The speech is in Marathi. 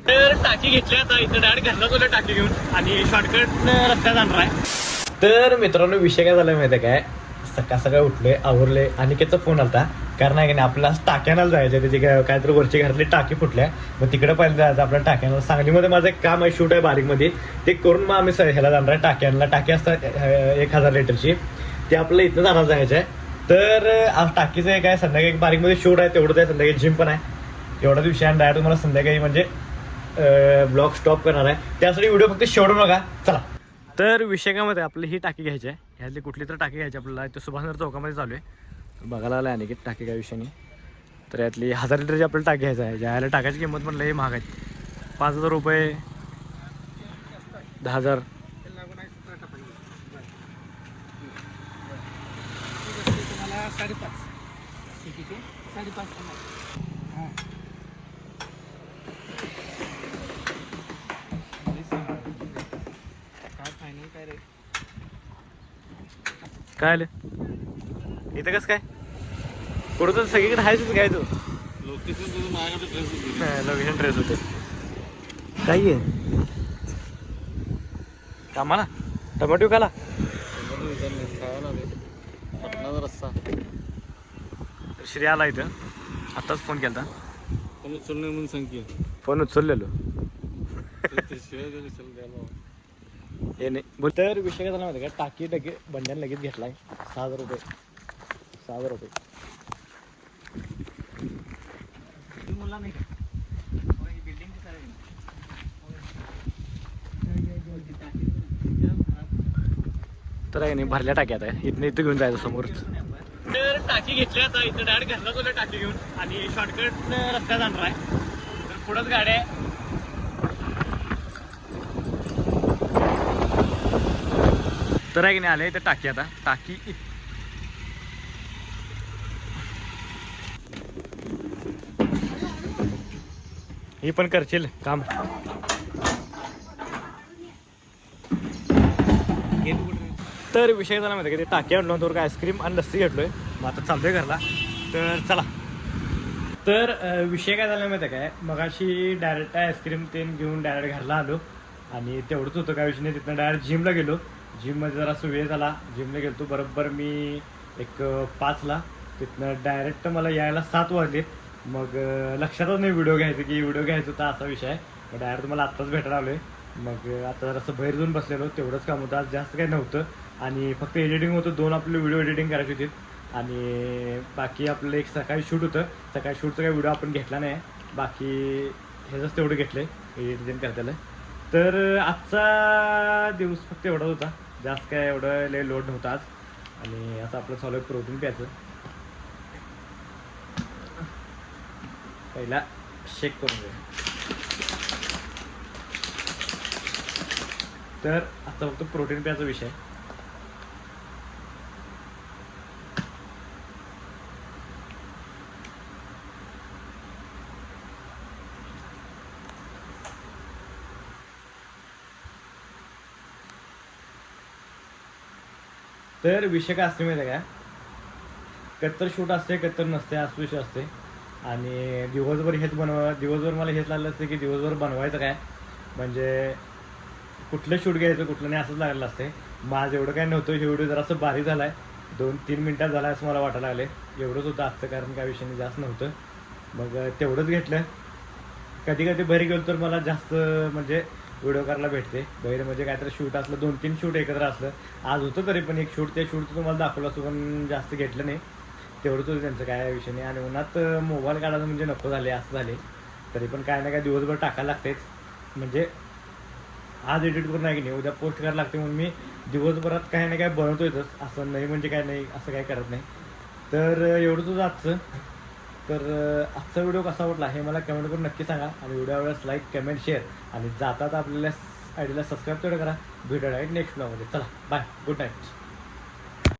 तर टाकी घेतली आता इथं डायरेक्ट घरला तुला टाकी घेऊन आणि शॉर्टकट रस्त्यात जाणार आहे. तर मित्रांनो विषय काय झाला माहिती आहे काय, सकाळ सकाळ उठले आवरले अनिकेतचा फोन आलता. कारण आहे की नाही आपल्याला टाक्यानाला जायचं, त्याची काहीतरी वरची घरातली टाकी फुटल्या, मग तिकडे पहिलं जायचं आपल्याला टाक्यानाला. सांगलीमध्ये माझं एक काम आहे, शूट आहे बारीकमध्ये, ते करून मग आम्ही ह्याला जाणार आहे टाक्यानला. टाकी असतात 1000 लिटरची, ते आपल्याला इथनं जाणार जायचं आहे. तर आज टाकीचं एक आहे, संध्याकाळी एक बारीकमध्ये शूट आहे तेवढंच आहे, संध्याकाळी जिम पण आहे. एवढा दिवशी आणि डायरेक्ट तुम्हाला संध्याकाळी म्हणजे ब्लॉग स्टॉप करणार आहे. त्यासाठी व्हिडिओ फक्त शेवटून बघा. चला. तर विषय काय मध्ये आपली ही टाकी घ्यायची आहे, ह्यातली कुठली तर टाकी घ्यायची आपल्याला. इथं सुभाषनगर चौकामध्ये चालू आहे, बघायला आला आहे की टाकी काय विषय नाही. तर यातली 1000 लिटरची आपल्याला टाकी घ्यायची आहे. ज्याला टाकायची किंमत पण लई महाग आहे, 5000 रुपये, 10000. काय आलं इथं कसं काय कुठं तर सगळीकडे आहेच काय तू लोकेशन ट्रेस होते काय आहे कामाला टमाटो खाला श्री आला इथं आताच फोन केला म्हणून सांग फोन उचललेलो हे नाही बोल. तर विषय काय झाला माहिती का, टाकी बंड्याने लगेच घेतलाय 6000 रुपये. 6000 रुपये तर आहे नाही भरल्या टाक्यात आहे, इथं घेऊन जायचं समोरच. तर टाकी घेतली आता इथं डायरेक्ट घरला तुला टाकी घेऊन आणि शॉर्टकट रस्त्यात जाणार आहे. तर पुढंच गाड्या आहे. तर आहे की नाही आले तर टाकी आता टाकी ही पण करशील काम. तर विषय झाला माहिती का, ते टाकी आणलो तर आईस्क्रीम आणि लस्सी घेतलोय, मग आता चालतोय घरला. तर चला. तर विषय काय झाला माहिती काय, मगाशी डायरेक्ट आईस्क्रीम ते घेऊन डायरेक्ट घरला आलो आणि तेवढंच होतं काय विषय नाही. तिथनं डायरेक्ट जिमला गेलो. जिममध्ये जरा वेळ झाला, जिमला गेलो बरोबर मी एक 5ला. तिथनं डायरेक्ट मला यायला 7 वाजले. मग लक्षातच नाही व्हिडिओ घ्यायचं की व्हिडिओ घ्यायचं होता असा विषय आहे. मग डायरेक्ट मला आत्ताच भेटायला आलो आहे. मग आता जरासं बाहेर जाऊन बसलेलो, तेवढंच काम होतं आज, जास्त काही नव्हतं. आणि फक्त एडिटिंग होतं, 2 आपले व्हिडिओ एडिटिंग करायची होती आणि बाकी आपलं एक सकाळी शूट होतं. सकाळी शूटचा काही व्हिडिओ आपण घेतला नाही, बाकी ह्याचंच तेवढं घेतलं आहे एडिटिंग करताना. तर आजचा दिवस फक्त एवढाच होता, जास्त काय एवढं लय लोड नव्हता आज. आणि आता आपलं चालू आहे प्रोटीन प्यायचं. पहिला शेक करून घ्या. तर आता फक्त प्रोटीन प्यायचा विषय. तर विषय काय असते माहिती आहे का, कत्तर शूट असते कत्तर नसते असं विषय असते. आणि दिवसभर हेच दिवसभर मला हेच लागलं असते की दिवसभर बनवायचं काय, म्हणजे कुठलं शूट घ्यायचं कुठलं नाही असंच लागलं असते. माझं एवढं काय नव्हतं, हे व्हिडिओ जरासं भारी झाला आहे, 2-3 मिनटात झाला असं मला वाटायला लागले. एवढंच होतं आजचं, कारण काय विषयाने जास्त नव्हतं. मग तेवढंच घेतलं. कधी कधी बाहेर गेलो तर मला जास्त म्हणजे व्हिडिओ करायला भेटते. बाहेर म्हणजे काहीतरी शूट असलं, 2-3 शूट एकत्र असलं. आज होतं तरी पण एक शूट, त्या शूटचं तुम्हाला दाखवलं असं, पण जास्त घेतलं नाही. तेवढंच होतं त्यांचं, काय विषय नाही. आणि उन्हात मोबाईल काढायचं म्हणजे नको झाले असं झाले. तरी पण काय ना काय दिवसभर टाकायला लागतेच, म्हणजे आज एडिट करून आहे की नाही उद्या पोस्ट करायला लागते. म्हणून मी दिवसभरात काही ना काय बनवतोयच, असं नाही म्हणजे काय नाही असं काय करत नाही. तर एवढंच होतं आजचं. तर आजचा व्हिडिओ कसा वाटला हे मला कमेंट करून नक्की सांगा. आणि व्हिडिओ आवडल्यास लाईक कमेंट शेअर आणि जातात आपल्याला आयडीला सबस्क्राईब तेवढं करा. भेटूया नेक्स्ट व्हिडिओमध्ये. चला बाय, गुड नाईट.